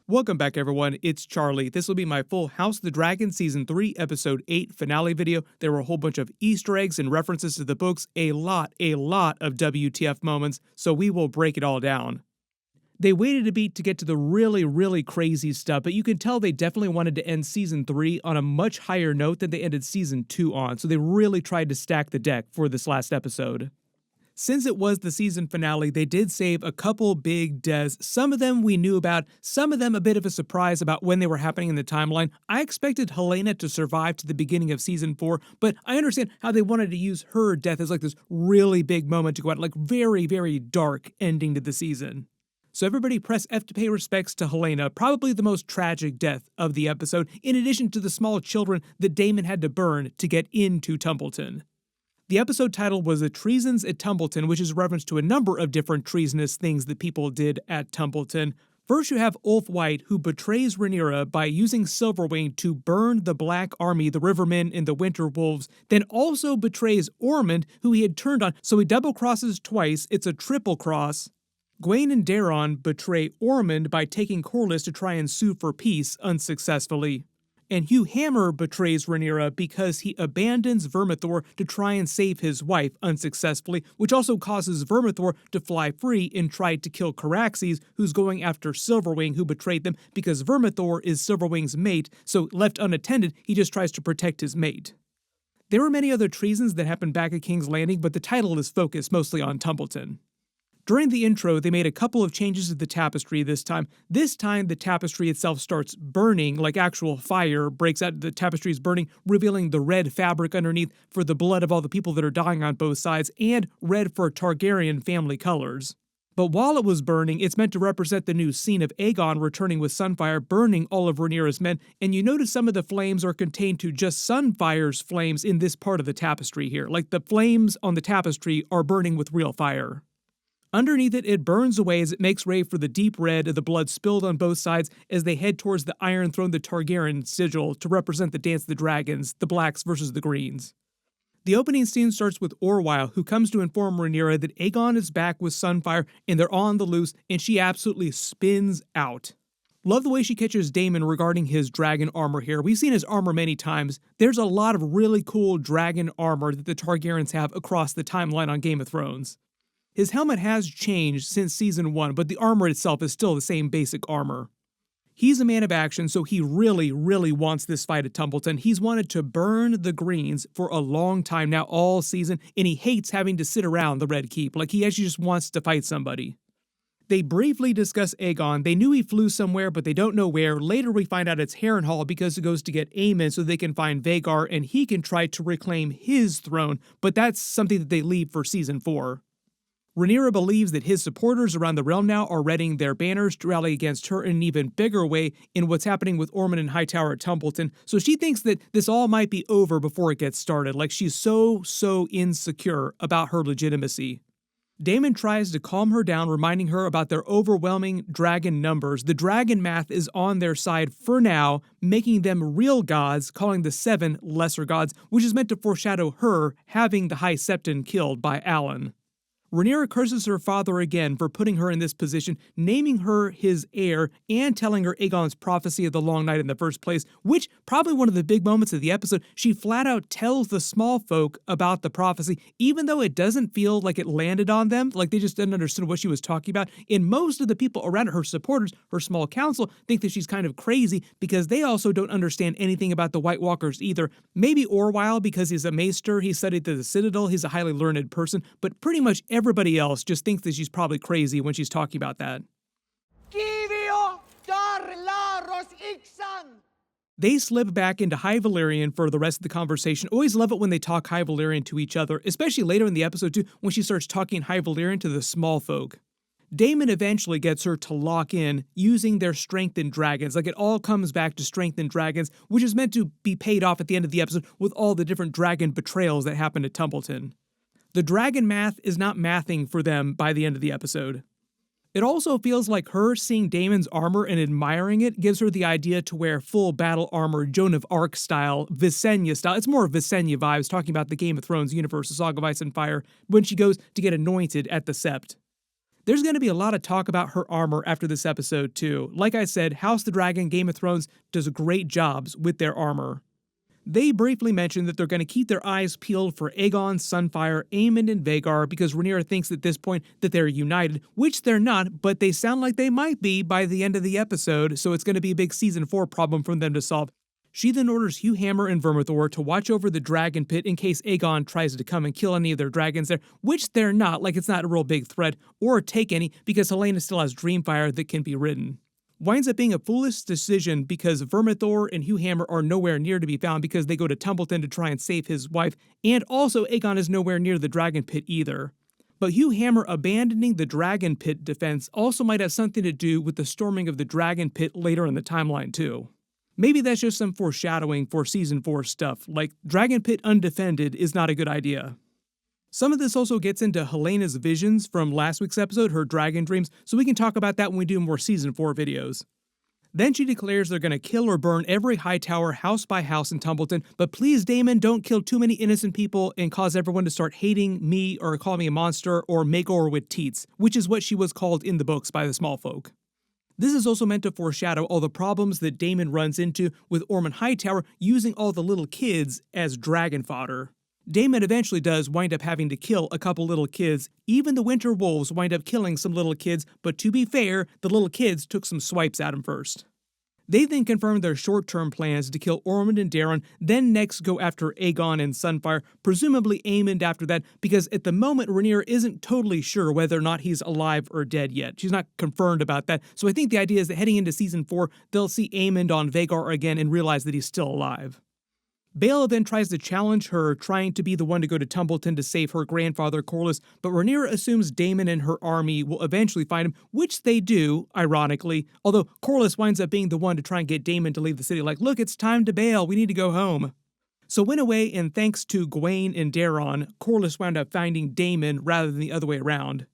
Welcome back everyone, it's Charlie. This will be my full House of the Dragon Season 3 Episode 8 finale video. There were a whole bunch of Easter eggs and references to the books, a lot of WTF moments, so we will break it all down. They waited a beat to get to the really crazy stuff, but you can tell they definitely wanted to end Season 3 on a much higher note than they ended Season 2 on, so they really tried to stack the deck for this last episode. Since it was the season finale, they did save a couple big deaths. Some of them we knew about, some of them a bit of a surprise about when they were happening in the timeline. I expected Helaena to survive to the beginning of Season 4, but I understand how they wanted to use her death as like this really big moment to go out, like very dark ending to the season. So everybody press F to pay respects to Helaena, probably the most tragic death of the episode, in addition to the small children that Daemon had to burn to get into Tumbleton. The episode title was The Treasons at Tumbleton, which is a reference to a number of different treasonous things that people did at Tumbleton. First you have Ulf White, who betrays Rhaenyra by using Silverwing to burn the Black Army, the Rivermen, and the Winter Wolves, then also betrays Ormund, who he had turned on, so he double-crosses twice. It's a triple cross. Gwaine and Daeron betray Ormund by taking Corlys to try and sue for peace unsuccessfully. And Hugh Hammer betrays Rhaenyra because he abandons Vermithor to try and save his wife unsuccessfully, which also causes Vermithor to fly free and try to kill Caraxes, who's going after Silverwing, who betrayed them, because Vermithor is Silverwing's mate, so left unattended, he just tries to protect his mate. There were many other treasons that happened back at King's Landing, but the title is focused mostly on Tumbleton. During the intro, they made a couple of changes to the tapestry this time. This time, the tapestry itself starts burning, like actual fire breaks out, the tapestry is burning, revealing the red fabric underneath for the blood of all the people that are dying on both sides, and red for Targaryen family colors. But while it was burning, it's meant to represent the new scene of Aegon returning with Sunfyre, burning all of Rhaenyra's men, and you notice some of the flames are contained to just Sunfyre's flames in this part of the tapestry here. Like the flames on the tapestry are burning with real fire. Underneath it, it burns away as it makes way for the deep red of the blood spilled on both sides as they head towards the Iron Throne, the Targaryen sigil, to represent the Dance of the Dragons, the blacks versus the greens. The opening scene starts with Orwyle, who comes to inform Rhaenyra that Aegon is back with Sunfyre and they're on the loose, and she absolutely spins out. Love the way she catches Daemon regarding his dragon armor here. We've seen his armor many times. There's a lot of really cool dragon armor that the Targaryens have across the timeline on Game of Thrones. His helmet has changed since Season 1, but the armor itself is still the same basic armor. He's a man of action, so he really wants this fight at Tumbleton. He's wanted to burn the greens for a long time now, all season, and he hates having to sit around the Red Keep. Like, he actually just wants to fight somebody. They briefly discuss Aegon. They knew he flew somewhere, but they don't know where. Later we find out it's Harrenhal because it goes to get Aemond so they can find Vhagar, and he can try to reclaim his throne, but that's something that they leave for Season 4. Rhaenyra believes that his supporters around the realm now are readying their banners to rally against her in an even bigger way in what's happening with Ormund and Hightower at Tumbleton, so she thinks that this all might be over before it gets started, like she's so insecure about her legitimacy. Daemon tries to calm her down, reminding her about their overwhelming dragon numbers. The dragon math is on their side for now, making them real gods, calling the 7 lesser gods, which is meant to foreshadow her having the High Septon killed by Alan. Rhaenyra curses her father again for putting her in this position, naming her his heir, and telling her Aegon's prophecy of the Long Night in the first place, which, probably one of the big moments of the episode, she flat out tells the small folk about the prophecy, even though it doesn't feel like it landed on them, like they just didn't understand what she was talking about. And most of the people around her supporters, her small council, think that she's kind of crazy because they also don't understand anything about the White Walkers either. Maybe Orwyle because he's a maester, he studied at the Citadel, he's a highly learned person, but pretty much everybody else just thinks that she's probably crazy when she's talking about that. They slip back into High Valyrian for the rest of the conversation. Always love it when they talk High Valyrian to each other, especially later in the episode too, when she starts talking High Valyrian to the small folk. Daemon eventually gets her to lock in using their strengthened dragons. Like, it all comes back to strengthened dragons, which is meant to be paid off at the end of the episode with all the different dragon betrayals that happened at Tumbleton. The dragon math is not mathing for them by the end of the episode. It also feels like her seeing Daemon's armor and admiring it gives her the idea to wear full battle armor, Joan of Arc style, Visenya style. It's more Visenya vibes, talking about the Game of Thrones universe, the Song of Ice and Fire, when she goes to get anointed at the Sept. There's going to be a lot of talk about her armor after this episode too. Like I said, House the Dragon, Game of Thrones does great jobs with their armor. They briefly mentioned that they're going to keep their eyes peeled for Aegon, Sunfyre, Aemond, and Vhagar because Rhaenyra thinks at this point that they're united, which they're not, but they sound like they might be by the end of the episode, so it's going to be a big Season 4 problem for them to solve. She then orders Hugh and Vermithor to watch over the Dragonpit in case Aegon tries to come and kill any of their dragons there, which they're not, like it's not a real big threat, or take any because Helaena still has Dreamfire that can be ridden. Winds up being a foolish decision because Vermithor and Hugh are nowhere near to be found because they go to Tumbleton to try and save his wife, and also Aegon is nowhere near the Dragonpit either. But Hugh abandoning the Dragonpit defense also might have something to do with the storming of the Dragonpit later in the timeline too. Maybe that's just some foreshadowing for Season 4 stuff, like Dragonpit undefended is not a good idea. Some of this also gets into Helena's visions from last week's episode, her dragon dreams, so we can talk about that when we do more Season 4 videos. Then she declares they're going to kill or burn every Hightower house by house in Tumbleton, but please Daemon, don't kill too many innocent people and cause everyone to start hating me or call me a monster or Maegor with teats, which is what she was called in the books by the small folk. This is also meant to foreshadow all the problems that Daemon runs into with Ormund Hightower using all the little kids as dragon fodder. Daemon eventually does wind up having to kill a couple little kids. Even the Winter Wolves wind up killing some little kids, but to be fair, the little kids took some swipes at him first. They then confirmed their short-term plans to kill Ormund and Daeron, then next go after Aegon and Sunfyre, presumably Aemond after that, because at the moment Rhaenyra isn't totally sure whether or not he's alive or dead yet. She's not confirmed about that, so I think the idea is that heading into Season 4, they'll see Aemond on Vhagar again and realize that he's still alive. Baela then tries to challenge her, trying to be the one to go to Tumbleton to save her grandfather Corlys, but Rhaenyra assumes Daemon and her army will eventually find him, which they do, ironically, although Corlys winds up being the one to try and get Daemon to leave the city, like, look, it's time to bail, we need to go home. So went away, and thanks to Gawain and Daeron, Corlys wound up finding Daemon rather than the other way around.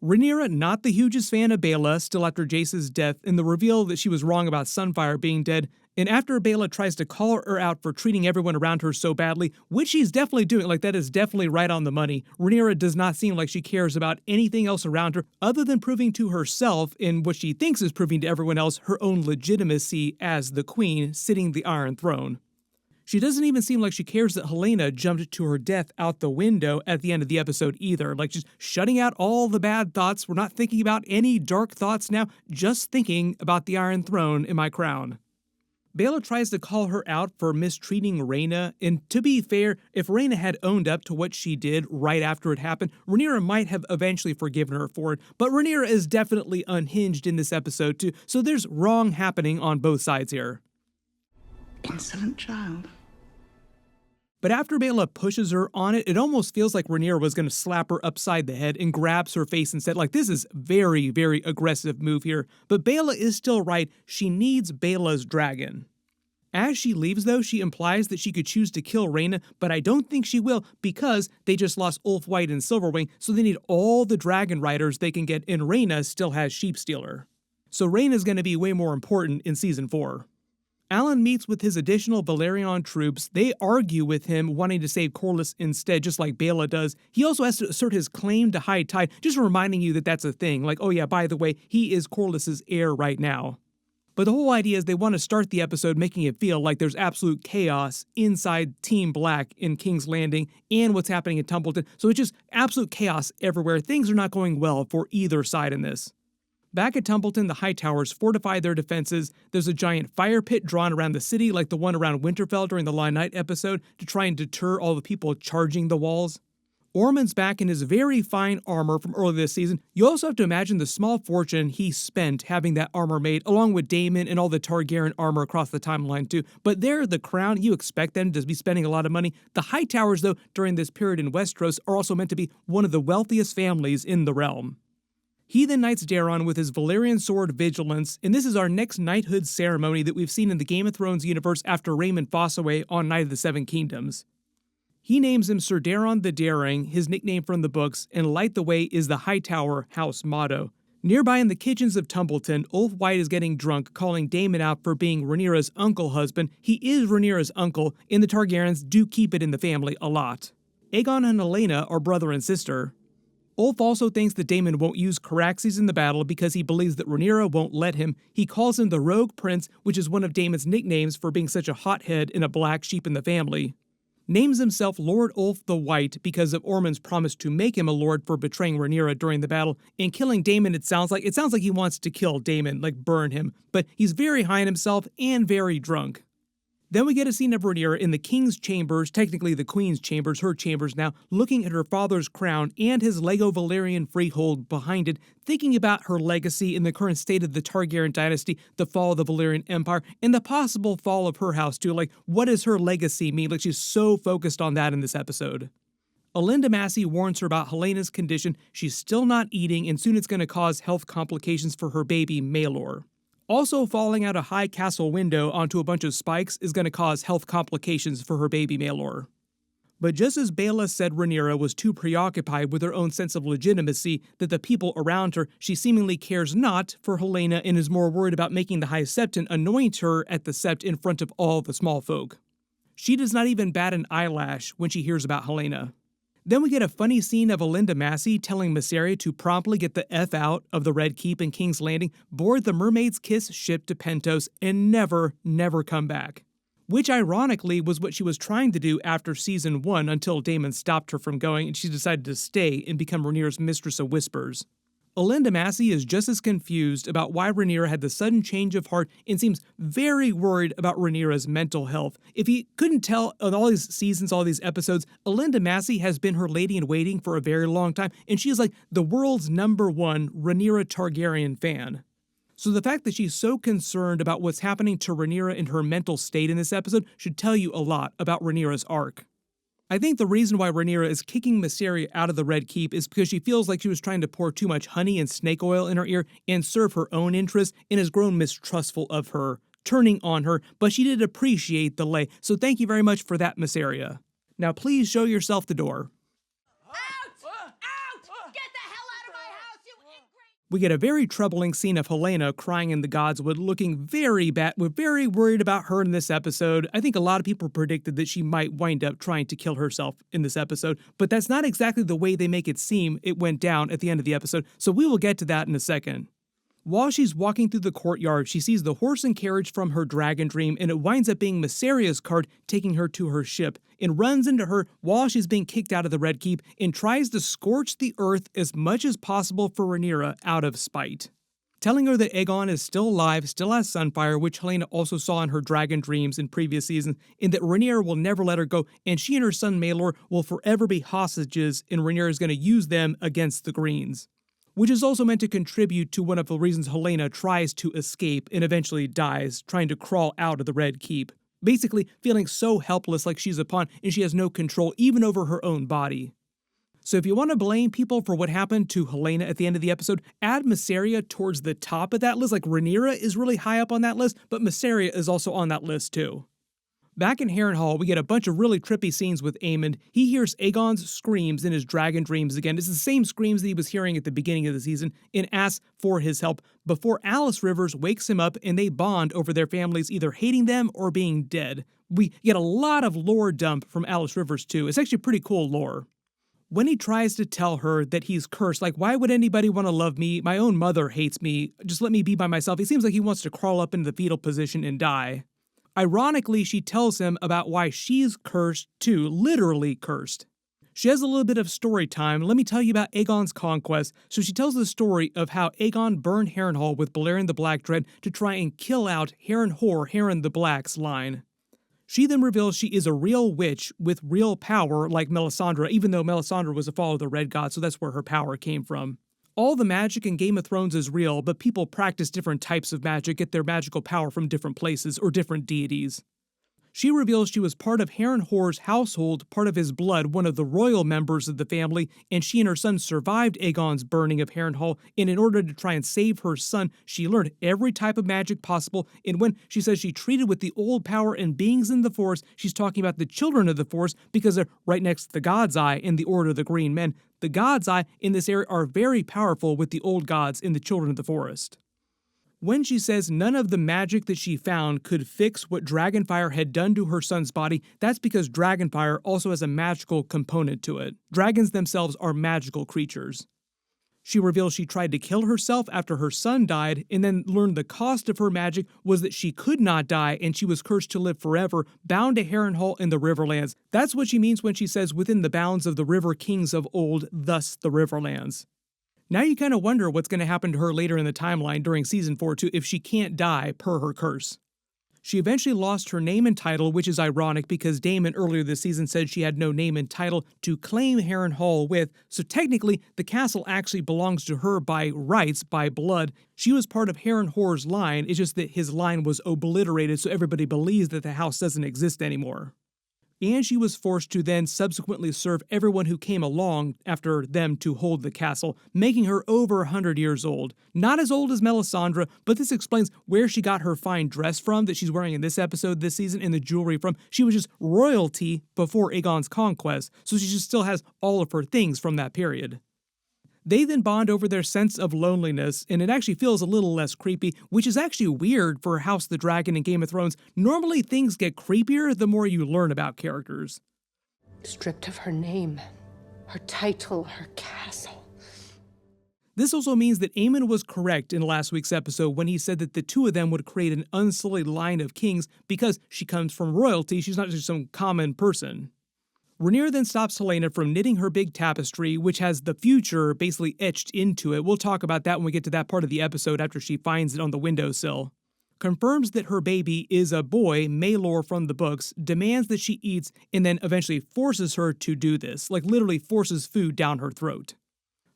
Rhaenyra, not the hugest fan of Baela, still after Jace's death, and the reveal that she was wrong about Sunfyre being dead, and after Baela tries to call her out for treating everyone around her so badly, which she's definitely doing, like that is definitely right on the money, Rhaenyra does not seem like she cares about anything else around her other than proving to herself, and what she thinks is proving to everyone else, her own legitimacy as the queen sitting the Iron Throne. She doesn't even seem like she cares that Helaena jumped to her death out the window at the end of the episode either, like just shutting out all the bad thoughts. We're not thinking about any dark thoughts now, just thinking about the Iron Throne and my crown. Baela tries to call her out for mistreating Rhaena, and to be fair, if Rhaena had owned up to what she did right after it happened, Rhaenyra might have eventually forgiven her for it, but Rhaenyra is definitely unhinged in this episode too, so there's wrong happening on both sides here. Insolent child. But after Baela pushes her on it, it almost feels like Rhaenyra was going to slap her upside the head and grabs her face and said, like, this is very, very aggressive move here. But Baela is still right. She needs Baela's dragon. As she leaves, though, she implies that she could choose to kill Rhaena, but I don't think she will because they just lost Ulf White and Silverwing, so they need all the dragon riders they can get, and Rhaena still has Sheepstealer. So Rhaena's going to be way more important in Season 4. Alan meets with his additional Valyrian troops. They argue with him, wanting to save Corlys instead, just like Baela does. He also has to assert his claim to high tide, just reminding you that that's a thing. Like, oh yeah, by the way, he is Corlys's heir right now. But the whole idea is they want to start the episode making it feel like there's absolute chaos inside Team Black in King's Landing and what's happening in Tumbleton. So it's just absolute chaos everywhere. Things are not going well for either side in this. Back at Tumbleton, the Hightowers fortify their defenses. There's a giant fire pit drawn around the city like the one around Winterfell during the Lion Night episode to try and deter all the people charging the walls. Ormund's back in his very fine armor from earlier this season. You also have to imagine the small fortune he spent having that armor made, along with Daemon and all the Targaryen armor across the timeline too. But they're the crown, you expect them to be spending a lot of money. The Hightowers, though, during this period in Westeros are also meant to be one of the wealthiest families in the realm. He then knights Daeron with his Valyrian sword Vigilance, and this is our next knighthood ceremony that we've seen in the Game of Thrones universe after Raymond Fossaway on Night of the Seven Kingdoms. He names him Sir Daeron the Daring, his nickname from the books, and Light the Way is the Hightower house motto. Nearby in the kitchens of Tumbleton, Ulf White is getting drunk, calling Daemon out for being Rhaenyra's uncle husband. He is Rhaenyra's uncle, and the Targaryens do keep it in the family a lot. Aegon and Helaena are brother and sister. Ulf also thinks that Daemon won't use Caraxes in the battle because he believes that Rhaenyra won't let him. He calls him the Rogue Prince, which is one of Daemon's nicknames for being such a hothead and a black sheep in the family. Names himself Lord Ulf the White because of Ormund's promise to make him a lord for betraying Rhaenyra during the battle. And killing Daemon, it sounds like he wants to kill Daemon, like burn him. But he's very high on himself and very drunk. Then we get a scene of Rhaenyra in the king's chambers, technically the queen's chambers, her chambers now, looking at her father's crown and his Lego Valyrian freehold behind it, thinking about her legacy in the current state of the Targaryen dynasty, the fall of the Valyrian Empire, and the possible fall of her house too. Like, what does her legacy mean? Like, she's so focused on that in this episode. Alinda Massey warns her about Helena's condition. She's still not eating, and soon it's going to cause health complications for her baby, Maelor. Also, falling out a high castle window onto a bunch of spikes is going to cause health complications for her baby Maelor. But just as Baela said Rhaenyra was too preoccupied with her own sense of legitimacy that the people around her she seemingly cares not for Helaena and is more worried about making the High Septon anoint her at the sept in front of all the small folk. She does not even bat an eyelash when she hears about Helaena. Then we get a funny scene of Alinda Massey telling Mysaria to promptly get the F out of the Red Keep in King's Landing, board the Mermaid's Kiss ship to Pentos, and never come back. Which ironically was what she was trying to do after Season 1 until Daemon stopped her from going and she decided to stay and become Rhaenyra's Mistress of Whispers. Alinda Massey is just as confused about why Rhaenyra had the sudden change of heart and seems very worried about Rhaenyra's mental health. If you couldn't tell on all these seasons, all these episodes, Alinda Massey has been her lady-in-waiting for a very long time, and she is like the world's #1 Rhaenyra Targaryen fan. So the fact that she's so concerned about what's happening to Rhaenyra and her mental state in this episode should tell you a lot about Rhaenyra's arc. I think the reason why Rhaenyra is kicking Mysaria out of the Red Keep is because she feels like she was trying to pour too much honey and snake oil in her ear and serve her own interests and has grown mistrustful of her, turning on her, but she did appreciate the lay, so thank you very much for that, Mysaria. Now please show yourself the door. We get a very troubling scene of Helaena crying in the Godswood, looking very bad. We're very worried about her in this episode. I think a lot of people predicted that she might wind up trying to kill herself in this episode, but that's not exactly the way they make it seem it went down at the end of the episode, so we will get to that in a second. While she's walking through the courtyard, she sees the horse and carriage from her dragon dream, and it winds up being Mysaria's cart taking her to her ship, and runs into her while she's being kicked out of the Red Keep, and tries to scorch the earth as much as possible for Rhaenyra out of spite. Telling her that Aegon is still alive, still has Sunfyre, which Helaena also saw in her dragon dreams in previous seasons, and that Rhaenyra will never let her go, and she and her son Maelor will forever be hostages, and Rhaenyra is going to use them against the Greens. Which is also meant to contribute to one of the reasons Helaena tries to escape and eventually dies, trying to crawl out of the Red Keep. Basically feeling so helpless like she's a pawn and she has no control even over her own body. So if you want to blame people for what happened to Helaena at the end of the episode, add Mysaria towards the top of that list. Like Rhaenyra is really high up on that list, but Mysaria is also on that list too. Back in Harrenhal, we get a bunch of really trippy scenes with Aemond. He hears Aegon's screams in his dragon dreams again. It's the same screams that he was hearing at the beginning of the season and asks for his help before Alys Rivers wakes him up and they bond over their families either hating them or being dead. We get a lot of lore dump from Alys Rivers too. It's actually pretty cool lore. When he tries to tell her that he's cursed, like, why would anybody want to love me? My own mother hates me. Just let me be by myself. He seems like he wants to crawl up into the fetal position and die. Ironically, she tells him about why she's cursed too, literally cursed. She has a little bit of story time. Let me tell you about Aegon's conquest. So she tells the story of how Aegon burned Harrenhal with Balerion the Black Dread to try and kill out Harrenhor, Harren the Black's line. She then reveals she is a real witch with real power like Melisandre, even though Melisandre was a follower of the Red God, so that's where her power came from. All the magic in Game of Thrones is real, but people practice different types of magic, get their magical power from different places or different deities. She reveals she was part of Harrenhor's household, part of his blood, one of the royal members of the family, and she and her son survived Aegon's burning of Harrenhal, and in order to try and save her son, she learned every type of magic possible, and when she says she treated with the old power and beings in the Forest, she's talking about the children of the Forest because they're right next to the God's Eye in the Order of the Green Men. The God's Eye in this area are very powerful with the old gods in the children of the Forest. When she says none of the magic that she found could fix what Dragonfire had done to her son's body, that's because Dragonfire also has a magical component to it. Dragons themselves are magical creatures. She reveals she tried to kill herself after her son died, and then learned the cost of her magic was that she could not die and she was cursed to live forever, bound to Harrenhal in the Riverlands. That's what she means when she says within the bounds of the river kings of old, thus the Riverlands. Now you kind of wonder what's going to happen to her later in the timeline during Season 4 too if she can't die per her curse. She eventually lost her name and title, which is ironic because Daemon earlier this season said she had no name and title to claim Harrenhal with, so technically the castle actually belongs to her by rights, by blood. She was part of Harrenhal's line, it's just that his line was obliterated so everybody believes that the house doesn't exist anymore. And she was forced to then subsequently serve everyone who came along after them to hold the castle, making her over 100 years old. Not as old as Melisandre, but this explains where she got her fine dress from that she's wearing in this episode this season and the jewelry from. She was just royalty before Aegon's conquest, so she just still has all of her things from that period. They then bond over their sense of loneliness, and it actually feels a little less creepy, which is actually weird for House of the Dragon and Game of Thrones. Normally things get creepier the more you learn about characters. Stripped of her name, her title, her castle. This also means that Aemond was correct in last week's episode when he said that the two of them would create an unsullied line of kings because she comes from royalty, she's not just some common person. Rhaenyra then stops Helaena from knitting her big tapestry, which has the future basically etched into it. We'll talk about that when we get to that part of the episode after she finds it on the windowsill. Confirms that her baby is a boy, Maelor from the books, demands that she eats, and then eventually forces her to do this, like literally forces food down her throat.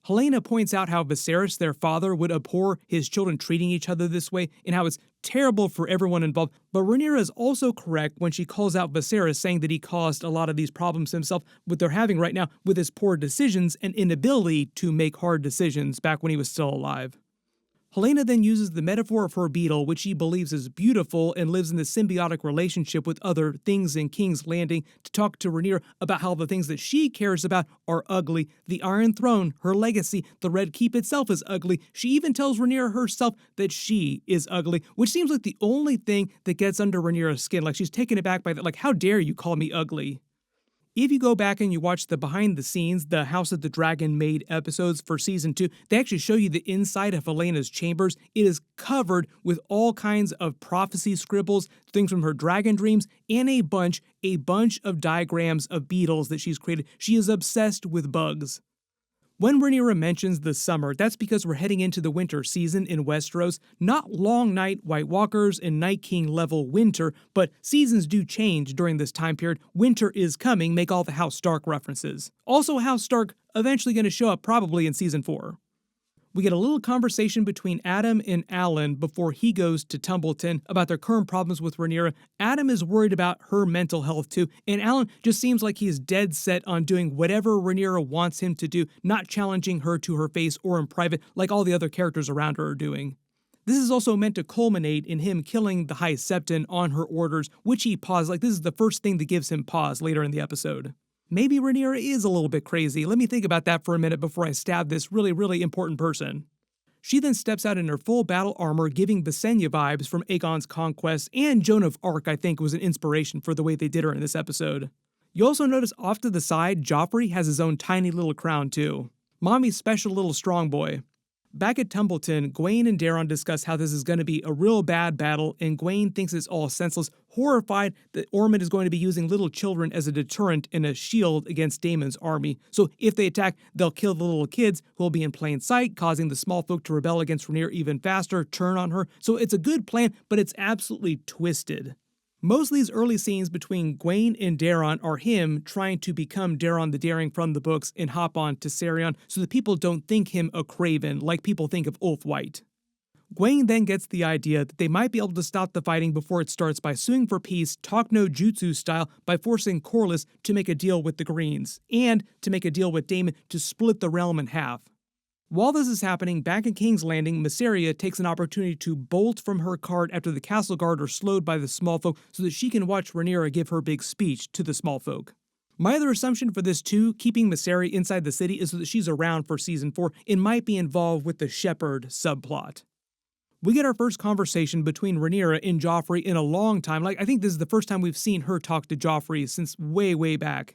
Helaena points out how Viserys, their father, would abhor his children treating each other this way, and how it's terrible for everyone involved. But Rhaenyra is also correct when she calls out Viserys, saying that he caused a lot of these problems himself, what they're having right now with his poor decisions and inability to make hard decisions back when he was still alive. Helaena then uses the metaphor of her beetle, which she believes is beautiful and lives in the symbiotic relationship with other things in King's Landing, to talk to Rhaenyra about how the things that she cares about are ugly. The Iron Throne, her legacy, the Red Keep itself is ugly. She even tells Rhaenyra herself that she is ugly, which seems like the only thing that gets under Rhaenyra's skin. Like she's taken aback by that, like, how dare you call me ugly? If you go back and you watch the behind the scenes, the House of the Dragon made episodes for Season 2, they actually show you the inside of Helena's chambers. It is covered with all kinds of prophecy scribbles, things from her dragon dreams, and a bunch of diagrams of beetles that she's created. She is obsessed with bugs. When Rhaenyra mentions the summer, that's because we're heading into the winter season in Westeros. Not Long Night, White Walkers, and Night King level winter, but seasons do change during this time period. Winter is coming, make all the House Stark references. Also, House Stark eventually going to show up probably in Season 4. We get a little conversation between Adam and Alan before he goes to Tumbleton about their current problems with Rhaenyra. Adam is worried about her mental health too, and Alan just seems like he's dead set on doing whatever Rhaenyra wants him to do, not challenging her to her face or in private like all the other characters around her are doing. This is also meant to culminate in him killing the High Septon on her orders, which he paused, like this is the first thing that gives him pause later in the episode. Maybe Rhaenyra is a little bit crazy. Let me think about that for a minute before I stab this really important person. She then steps out in her full battle armor, giving Visenya vibes from Aegon's conquest, and Joan of Arc, I think, was an inspiration for the way they did her in this episode. You also notice off to the side, Joffrey has his own tiny little crown too. Mommy's special little strong boy. Back at Tumbleton, Gwaine and Daeron discuss how this is going to be a real bad battle, and Gwaine thinks it's all senseless, horrified that Ormund is going to be using little children as a deterrent and a shield against Daemon's army. So if they attack, they'll kill the little kids who will be in plain sight, causing the small folk to rebel against Rhaenyra even faster, turn on her. So it's a good plan, but it's absolutely twisted. Most of these early scenes between Gwaine and Daeron are him trying to become Daeron the Daring from the books and hop on Tessarion so that people don't think him a craven like people think of Ulf White. Gwaine then gets the idea that they might be able to stop the fighting before it starts by suing for peace, talk no jutsu style, by forcing Corlys to make a deal with the Greens, and to make a deal with Daemon to split the realm in half. While this is happening, back in King's Landing, Mysaria takes an opportunity to bolt from her cart after the castle guard are slowed by the small folk so that she can watch Rhaenyra give her big speech to the small folk. My other assumption for this too, keeping Mysaria inside the city, is so that she's around for Season 4 and might be involved with the Shepherd subplot. We get our first conversation between Rhaenyra and Joffrey in a long time. I think this is the first time we've seen her talk to Joffrey since way, way back.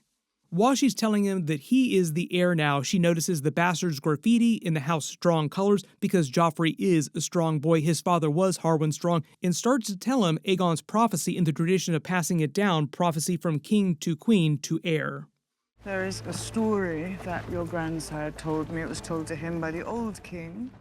While she's telling him that he is the heir now, she notices the bastard's graffiti in the house Strong colors because Joffrey is a strong boy. His father was Harwin Strong, and starts to tell him Aegon's prophecy in the tradition of passing it down, prophecy from king to queen to heir. There is a story that your grandsire told me. It was told to him by the old king.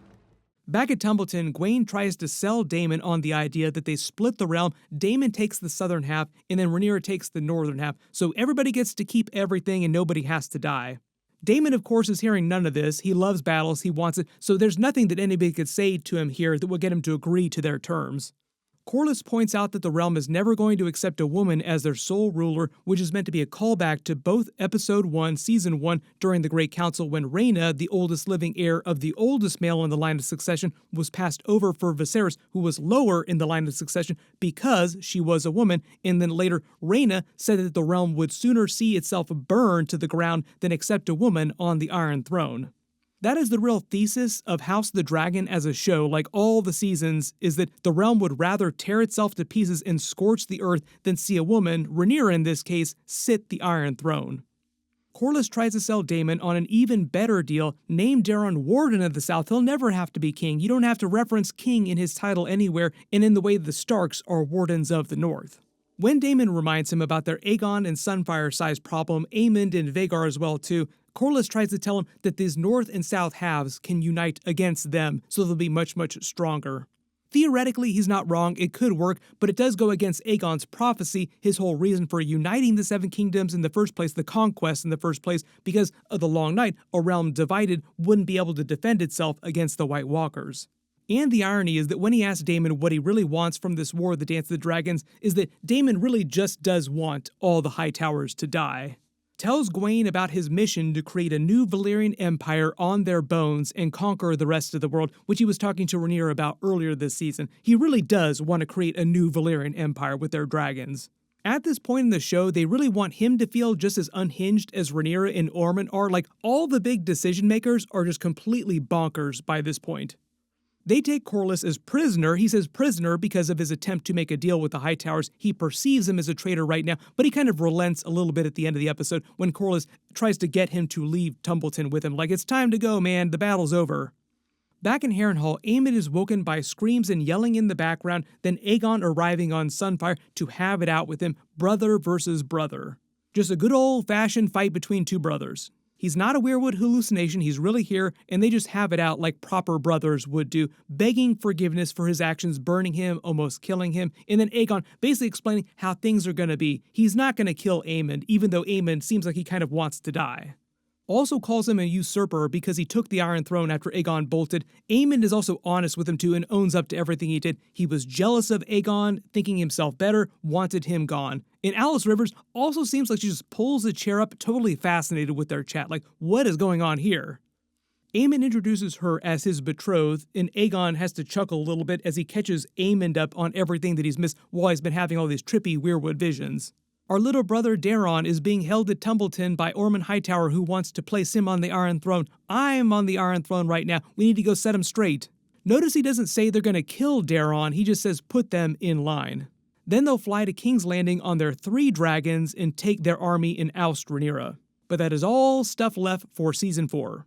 Back at Tumbleton, Gwaine tries to sell Daemon on the idea that they split the realm. Daemon takes the southern half, and then Rhaenyra takes the northern half, so everybody gets to keep everything and nobody has to die. Daemon, of course, is hearing none of this. He loves battles, he wants it, so there's nothing that anybody could say to him here that will get him to agree to their terms. Corlys points out that the realm is never going to accept a woman as their sole ruler, which is meant to be a callback to both Episode 1, Season 1, during the Great Council when Rhaena, the oldest living heir of the oldest male in the line of succession, was passed over for Viserys, who was lower in the line of succession because she was a woman, and then later Rhaena said that the realm would sooner see itself burn to the ground than accept a woman on the Iron Throne. That is the real thesis of House of the Dragon as a show, like all the seasons, is that the realm would rather tear itself to pieces and scorch the earth than see a woman, Rhaenyra in this case, sit the Iron Throne. Corlys tries to sell Daemon on an even better deal. Name Daeron Warden of the South. He'll never have to be king. You don't have to reference king in his title anywhere, and in the way the Starks are Wardens of the North. When Daemon reminds him about their Aegon and Sunfyre size problem, Aemond and Vhagar as well too, Corlys tries to tell him that these north and south halves can unite against them, so they'll be much, much stronger. Theoretically, he's not wrong, it could work, but it does go against Aegon's prophecy, his whole reason for uniting the Seven Kingdoms in the first place, the conquest in the first place, because of the Long Night, a realm divided wouldn't be able to defend itself against the White Walkers. And the irony is that when he asks Daemon what he really wants from this war of the Dance of the Dragons, is that Daemon really just does want all the Hightowers to die. Tells Gwaine about his mission to create a new Valyrian empire on their bones and conquer the rest of the world, which he was talking to Rhaenyra about earlier this season. He really does want to create a new Valyrian empire with their dragons. At this point in the show, they really want him to feel just as unhinged as Rhaenyra and Ormund are. Like, all the big decision makers are just completely bonkers by this point. They take Corlys as prisoner. He says prisoner because of his attempt to make a deal with the Hightowers. He perceives him as a traitor right now, but he kind of relents a little bit at the end of the episode when Corlys tries to get him to leave Tumbleton with him. Like, it's time to go, man. The battle's over. Back in Harrenhal, Aemond is woken by screams and yelling in the background, then Aegon arriving on Sunfyre to have it out with him, brother versus brother. Just a good old-fashioned fight between two brothers. He's not a weirwood hallucination, he's really here, and they just have it out like proper brothers would do, begging forgiveness for his actions, burning him, almost killing him, and then Aegon basically explaining how things are gonna be. He's not gonna kill Aemond, even though Aemond seems like he kind of wants to die. Also calls him a usurper because he took the Iron Throne after Aegon bolted. Aemond is also honest with him too and owns up to everything he did. He was jealous of Aegon, thinking himself better, wanted him gone. And Alys Rivers also seems like she just pulls the chair up, totally fascinated with their chat. Like, what is going on here? Aemond introduces her as his betrothed, and Aegon has to chuckle a little bit as he catches Aemond up on everything that he's missed while he's been having all these trippy weirwood visions. Our little brother Daeron is being held at Tumbleton by Ormund Hightower, who wants to place him on the Iron Throne. I'm on the Iron Throne right now. We need to go set him straight. Notice he doesn't say they're going to kill Daeron, he just says put them in line. Then they'll fly to King's Landing on their 3 dragons and take their army and oust Rhaenyra. But that is all stuff left for Season 4.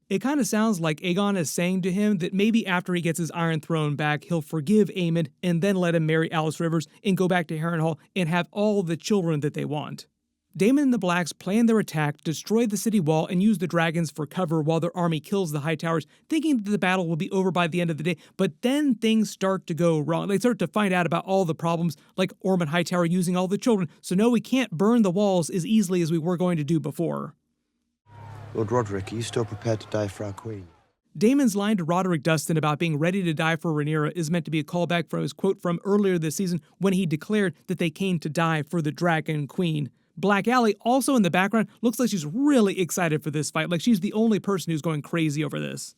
It kind of sounds like Aegon is saying to him that maybe after he gets his Iron Throne back, he'll forgive Aemond and then let him marry Alys Rivers and go back to Harrenhal and have all the children that they want. Daemon and the Blacks plan their attack, destroy the city wall, and use the dragons for cover while their army kills the Hightowers, thinking that the battle will be over by the end of the day, but then things start to go wrong. They start to find out about all the problems, like Ormund Hightower using all the children, so no, we can't burn the walls as easily as we were going to do before. Lord Roderick, are you still prepared to die for our queen? Daemon's line to Roderick Dustin about being ready to die for Rhaenyra is meant to be a callback from his quote from earlier this season when he declared that they came to die for the Dragon Queen. Black Aly, also in the background, looks like she's really excited for this fight, like she's the only person who's going crazy over this.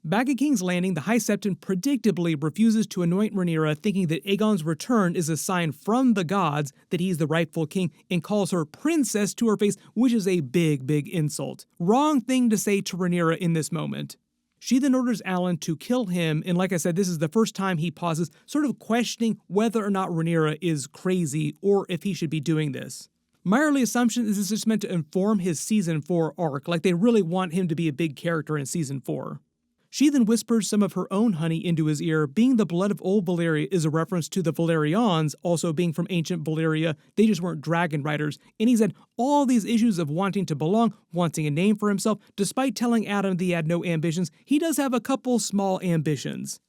Back at King's Landing, the High Septon predictably refuses to anoint Rhaenyra, thinking that Aegon's return is a sign from the gods that he's the rightful king, and calls her princess to her face, which is a big, big insult. Wrong thing to say to Rhaenyra in this moment. She then orders Alan to kill him, and like I said, this is the first time he pauses, sort of questioning whether or not Rhaenyra is crazy or if he should be doing this. My early assumption is this is meant to inform his Season 4 arc, like they really want him to be a big character in Season 4. She then whispers some of her own honey into his ear. Being the blood of old Valyria is a reference to the Valyrians also being from ancient Valyria. They just weren't dragon riders. And he said all these issues of wanting to belong, wanting a name for himself, despite telling Adam that he had no ambitions, he does have a couple small ambitions.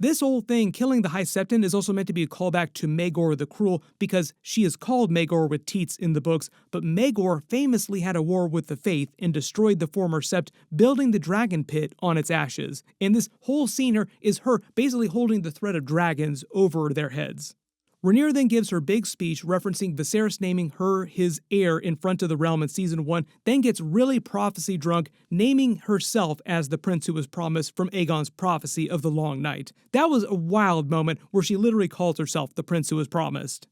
This whole thing, killing the High Septon, is also meant to be a callback to Maegor the Cruel, because she is called Maegor with teats in the books, but Maegor famously had a war with the Faith and destroyed the former Sept, building the Dragon Pit on its ashes. And this whole scene here is her basically holding the threat of dragons over their heads. Rhaenyra then gives her big speech referencing Viserys naming her his heir in front of the realm in Season 1, then gets really prophecy drunk, naming herself as the prince who was promised from Aegon's prophecy of the Long Night. That was a wild moment where she literally calls herself the prince who was promised.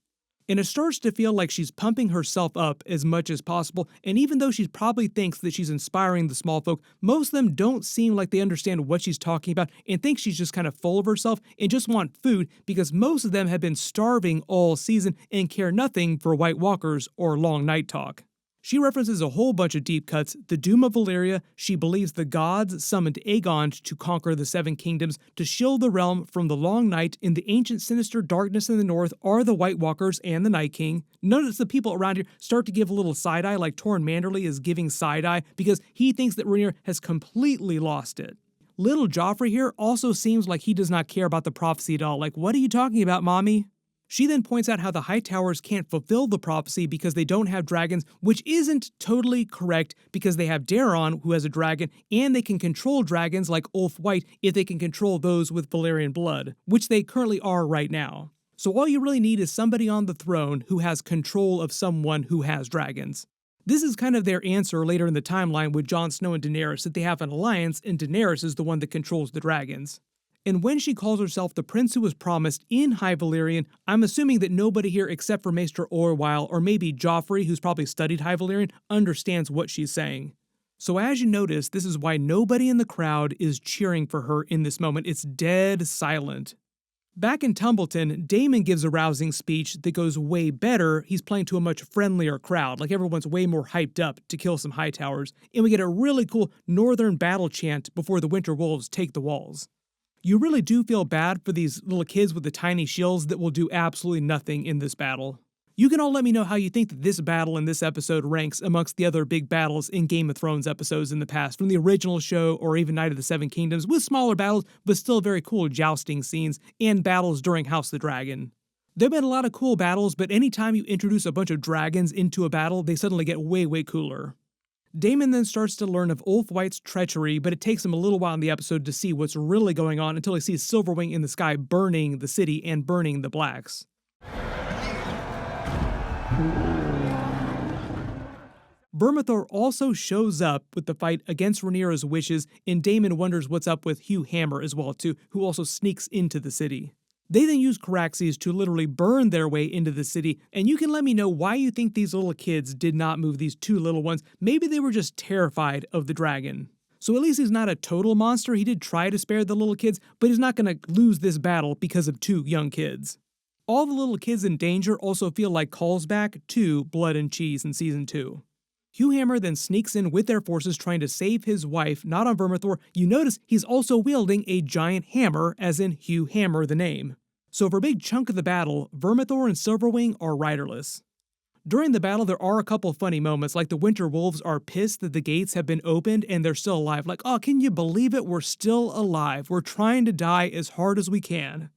And it starts to feel like she's pumping herself up as much as possible, and even though she probably thinks that she's inspiring the small folk, most of them don't seem like they understand what she's talking about and think she's just kind of full of herself and just want food, because most of them have been starving all season and care nothing for White Walkers or long night talk. She references a whole bunch of deep cuts, the doom of Valyria. She believes the gods summoned Aegon to conquer the Seven Kingdoms, to shield the realm from the long night. In the ancient sinister darkness in the north are the White Walkers and the Night King. Notice the people around here start to give a little side-eye, like Torrhen Manderly is giving side-eye because he thinks that Rhaenyra has completely lost it. Little Joffrey here also seems like he does not care about the prophecy at all. Like, what are you talking about, mommy? She then points out how the Hightowers can't fulfill the prophecy because they don't have dragons, which isn't totally correct because they have Daeron, who has a dragon, and they can control dragons like Ulf White if they can control those with Valyrian blood, which they currently are right now. So all you really need is somebody on the throne who has control of someone who has dragons. This is kind of their answer later in the timeline with Jon Snow and Daenerys, that they have an alliance and Daenerys is the one that controls the dragons. And when she calls herself the prince who was promised in High Valyrian, I'm assuming that nobody here except for Maester Orwyle or maybe Joffrey, who's probably studied High Valyrian, understands what she's saying. So as you notice, this is why nobody in the crowd is cheering for her in this moment. It's dead silent. Back in Tumbleton, Daemon gives a rousing speech that goes way better. He's playing to a much friendlier crowd, like everyone's way more hyped up to kill some Hightowers, and we get a really cool northern battle chant before the Winter Wolves take the walls. You really do feel bad for these little kids with the tiny shields that will do absolutely nothing in this battle. You can all let me know how you think that this battle in this episode ranks amongst the other big battles in Game of Thrones episodes in the past, from the original show or even Night of the Seven Kingdoms, with smaller battles but still very cool jousting scenes and battles during House of the Dragon. There have been a lot of cool battles, but anytime you introduce a bunch of dragons into a battle, they suddenly get way cooler. Daemon then starts to learn of Ulf White's treachery, but it takes him a little while in the episode to see what's really going on until he sees Silverwing in the sky burning the city and burning the Blacks. Vermithor also shows up with the fight against Rhaenyra's wishes, and Daemon wonders what's up with Hugh Hammer as well too, who also sneaks into the city. They then use Caraxes to literally burn their way into the city, and you can let me know why you think these little kids did not move these two little ones. Maybe they were just terrified of the dragon. So at least he's not a total monster. He did try to spare the little kids, but he's not going to lose this battle because of two young kids. All the little kids in danger also feel like calls back to Blood and Cheese in Season 2. Hugh Hammer then sneaks in with their forces trying to save his wife, not on Vermithor. You notice he's also wielding a giant hammer, as in Hugh Hammer the name. So for a big chunk of the battle, Vermithor and Silverwing are riderless. During the battle, there are a couple funny moments, like the Winter Wolves are pissed that the gates have been opened and they're still alive. Like, oh, can you believe it? We're still alive. We're trying to die as hard as we can.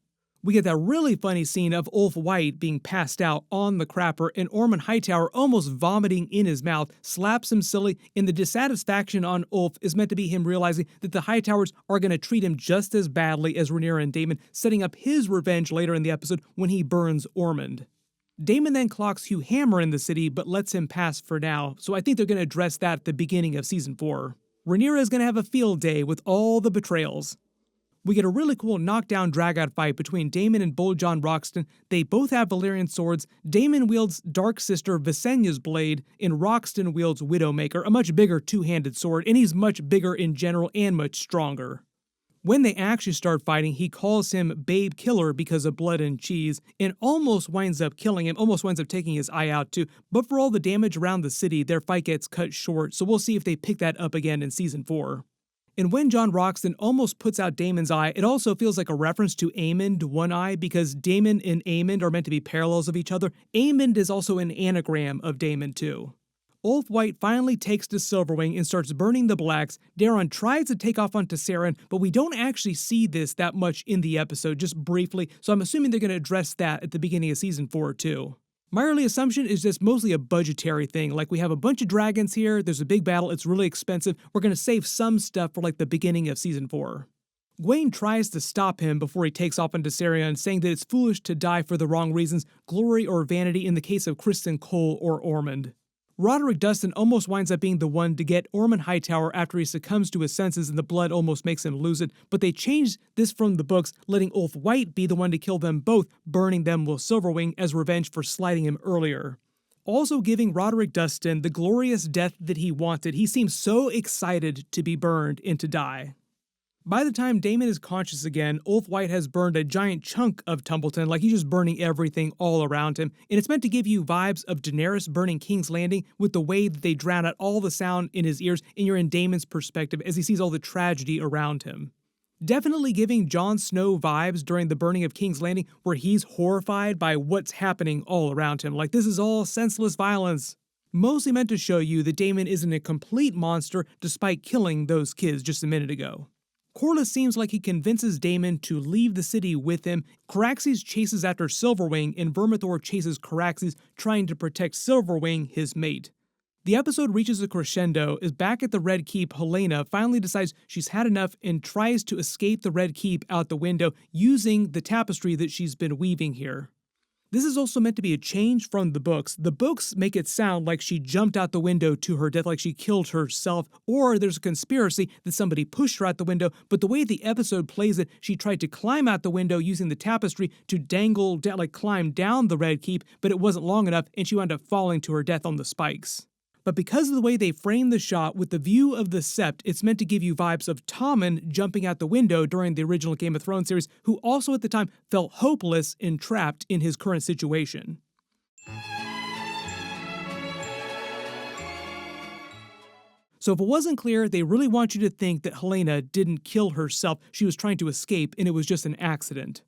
We get that really funny scene of Ulf White being passed out on the crapper and Ormund Hightower almost vomiting in his mouth, slaps him silly, and the dissatisfaction on Ulf is meant to be him realizing that the Hightowers are going to treat him just as badly as Rhaenyra and Daemon, setting up his revenge later in the episode when he burns Ormund. Daemon then clocks Hugh Hammer in the city but lets him pass for now, so I think they're going to address that at the beginning of Season 4. Rhaenyra is going to have a field day with all the betrayals. We get a really cool knockdown dragout fight between Daemon and Bold John Roxton. They both have Valyrian swords. Daemon wields Dark Sister Visenya's blade, and Roxton wields Widowmaker, a much bigger two-handed sword, and he's much bigger in general and much stronger. When they actually start fighting, he calls him Babe Killer because of blood and cheese, and almost winds up killing him, almost winds up taking his eye out too. But for all the damage around the city, their fight gets cut short, so we'll see if they pick that up again in Season 4. And when John Roxton almost puts out Daemon's eye, it also feels like a reference to Aemond, One Eye, because Daemon and Aemond are meant to be parallels of each other. Aemond is also an anagram of Daemon too. Ulf White finally takes to Silverwing and starts burning the Blacks. Daeron tries to take off on Tessarion, but we don't actually see this that much in the episode, just briefly, so I'm assuming they're going to address that at the beginning of Season 4 too. My early assumption is just mostly a budgetary thing, like we have a bunch of dragons here, there's a big battle, it's really expensive, we're going to save some stuff for like the beginning of Season 4. Gwaine tries to stop him before he takes off on Tessarion, saying that it's foolish to die for the wrong reasons, glory or vanity in the case of Criston Cole or Ormund. Roderick Dustin almost winds up being the one to get Ormund Hightower after he succumbs to his senses and the blood almost makes him lose it, but they changed this from the books, letting Ulf White be the one to kill them both, burning them with Silverwing as revenge for slighting him earlier. Also giving Roderick Dustin the glorious death that he wanted. He seems so excited to be burned and to die. By the time Daemon is conscious again, Ulf White has burned a giant chunk of Tumbleton, like he's just burning everything all around him, and it's meant to give you vibes of Daenerys burning King's Landing with the way that they drown out all the sound in his ears, and you're in Daemon's perspective as he sees all the tragedy around him. Definitely giving Jon Snow vibes during the burning of King's Landing, where he's horrified by what's happening all around him, like this is all senseless violence. Mostly meant to show you that Daemon isn't a complete monster despite killing those kids just a minute ago. Corlys seems like he convinces Daemon to leave the city with him. Caraxes chases after Silverwing, and Vermithor chases Caraxes, trying to protect Silverwing, his mate. The episode reaches a crescendo as back at the Red Keep, Helaena finally decides she's had enough and tries to escape the Red Keep out the window using the tapestry that she's been weaving here. This is also meant to be a change from the books. The books make it sound like she jumped out the window to her death, like she killed herself, or there's a conspiracy that somebody pushed her out the window, but the way the episode plays it, she tried to climb out the window using the tapestry to dangle, climb down the Red Keep, but it wasn't long enough and she wound up falling to her death on the spikes. But because of the way they frame the shot with the view of the Sept, it's meant to give you vibes of Tommen jumping out the window during the original Game of Thrones series, who also at the time felt hopeless and trapped in his current situation. So if it wasn't clear, they really want you to think that Helaena didn't kill herself, she was trying to escape and it was just an accident.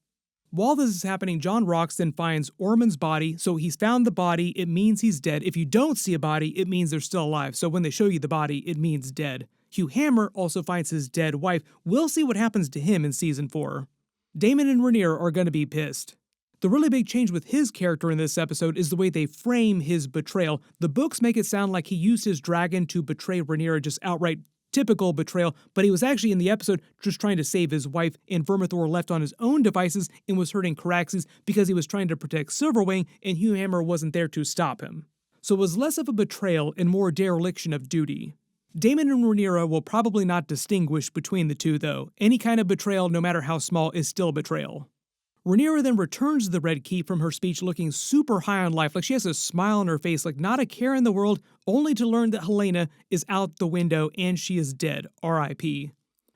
While this is happening, John Roxton finds Ormund's body, so he's found the body, it means he's dead. If you don't see a body, it means they're still alive, so when they show you the body, it means dead. Hugh Hammer also finds his dead wife. We'll see what happens to him in Season 4. Daemon and Rhaenyra are going to be pissed. The really big change with his character in this episode is the way they frame his betrayal. The books make it sound like he used his dragon to betray Rhaenyra, just outright typical betrayal, but he was actually in the episode just trying to save his wife, and Vermithor left on his own devices and was hurting Caraxes because he was trying to protect Silverwing, and Hugh Hammer wasn't there to stop him. So it was less of a betrayal and more dereliction of duty. Daemon and Rhaenyra will probably not distinguish between the two, though. Any kind of betrayal, no matter how small, is still betrayal. Rhaenyra then returns to the Red Keep from her speech looking super high on life, like she has a smile on her face, like not a care in the world, only to learn that Helaena is out the window and she is dead, R.I.P.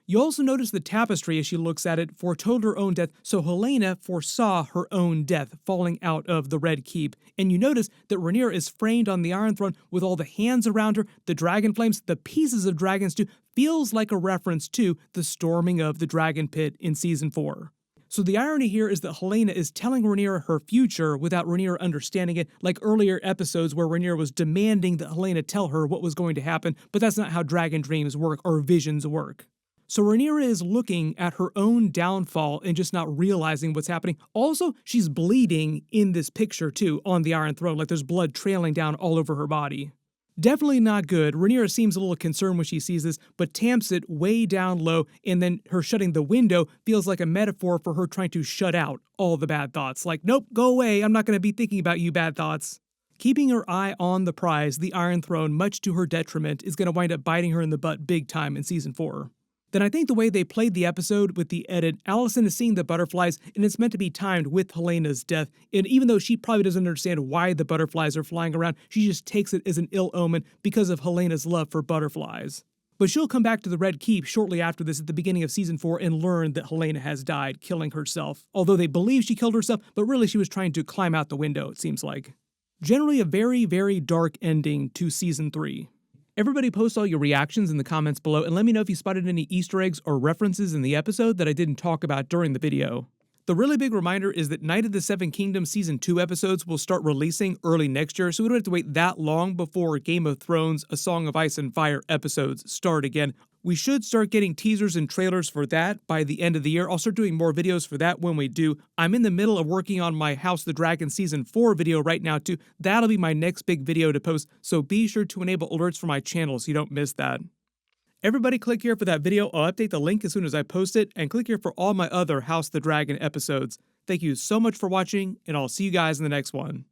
You also notice the tapestry as she looks at it foretold her own death, so Helaena foresaw her own death falling out of the Red Keep. And you notice that Rhaenyra is framed on the Iron Throne with all the hands around her, the dragon flames, the pieces of dragons too, feels like a reference to the storming of the Dragonpit in Season 4. So the irony here is that Helaena is telling Rhaenyra her future without Rhaenyra understanding it, like earlier episodes where Rhaenyra was demanding that Helaena tell her what was going to happen, but that's not how dragon dreams work or visions work. So Rhaenyra is looking at her own downfall and just not realizing what's happening. Also, she's bleeding in this picture too, on the Iron Throne, like there's blood trailing down all over her body. Definitely not good. Rhaenyra seems a little concerned when she sees this, but tamps it way down low, and then her shutting the window feels like a metaphor for her trying to shut out all the bad thoughts. Like, nope, go away, I'm not going to be thinking about you bad thoughts. Keeping her eye on the prize, the Iron Throne, much to her detriment, is going to wind up biting her in the butt big time in Season 4. Then I think the way they played the episode with the edit, Alicent is seeing the butterflies and it's meant to be timed with Helena's death. And even though she probably doesn't understand why the butterflies are flying around, she just takes it as an ill omen because of Helena's love for butterflies. But she'll come back to the Red Keep shortly after this at the beginning of Season 4 and learn that Helaena has died, killing herself. Although they believe she killed herself, but really she was trying to climb out the window, it seems like. Generally a very, very dark ending to Season 3. Everybody post all your reactions in the comments below and let me know if you spotted any Easter eggs or references in the episode that I didn't talk about during the video. The really big reminder is that Night of the Seven Kingdoms Season 2 episodes will start releasing early next year, so we don't have to wait that long before Game of Thrones, A Song of Ice and Fire episodes start again. We should start getting teasers and trailers for that by the end of the year. I'll start doing more videos for that when we do. I'm in the middle of working on my House of the Dragon Season 4 video right now too. That'll be my next big video to post, so be sure to enable alerts for my channel so you don't miss that. Everybody click here for that video. I'll update the link as soon as I post it, and click here for all my other House of the Dragon episodes. Thank you so much for watching, and I'll see you guys in the next one.